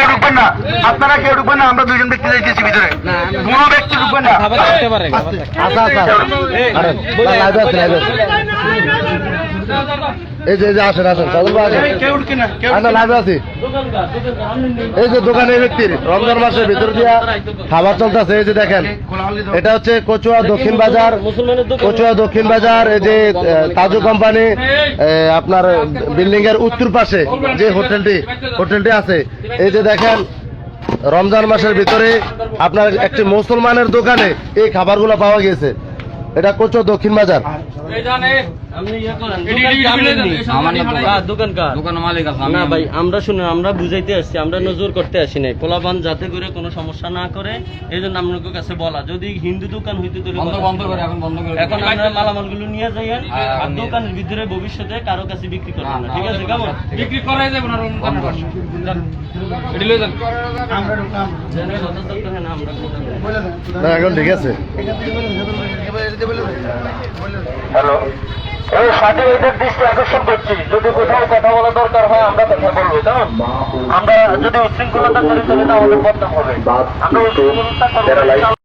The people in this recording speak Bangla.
কেউ ঢুকবেন না, আপনারা কেউ ঢুকবেন না, আমরা দুজন ব্যক্তি যাইতেছি ভিতরে, কোনো ব্যক্তি ঢুকবেন না। আচ্ছা আচ্ছা লাইভ আছে লাইভ আছে এই যে আসেন আসেন সাদুল ভাই আসেন কেউ ঢুকে না, কেউ আমরা লাইভ আছি এই যে দোকানের ব্যক্তির রমজান মাসের ভিতর দিয়া খাবার চলতেছে এই যে দেখেন এটা হচ্ছে কচুয়া দক্ষিণ বাজার কচুয়া দক্ষিণ বাজার এই যে তাজু কোম্পানি আপনার বিল্ডিং এর উত্তর পাশে যে হোটেলটি আছে এই যে দেখেন রমজান মাসের ভিতরে আপনার একটি মুসলমানের দোকানে এই খাবারগুলো পাওয়া গেছে এটা কচুয়া দক্ষিণ বাজার আমরা শুনুন আমরা বুঝাইতে আসছি আমরা নজর করতে আসি নাই পোলাপান যাতে করে কোনো সমস্যা না করে এই জন্য আপনাদের কাছে বলা যদি হিন্দু দোকান হইতে এখন আমরা মালামাল গুলো নিয়ে যাই আর দোকানের ভিতরে ভবিষ্যতে কারো কাছে বিক্রি করবেন না ঠিক আছে কেমন বিক্রি করাই যাবে না এখন ঠিক আছে হ্যালো, এই সাথে এদের দৃষ্টি আকর্ষণ করছি, যদি কোথাও কথা বলা দরকার হয় আমরা কথা বলবো, কেমন? আমরা যদি উচ্ছৃঙ্খলতা করি তাহলে আমাদের বদনাম হবে, আমরা উচ্ছৃঙ্খলতা করবো।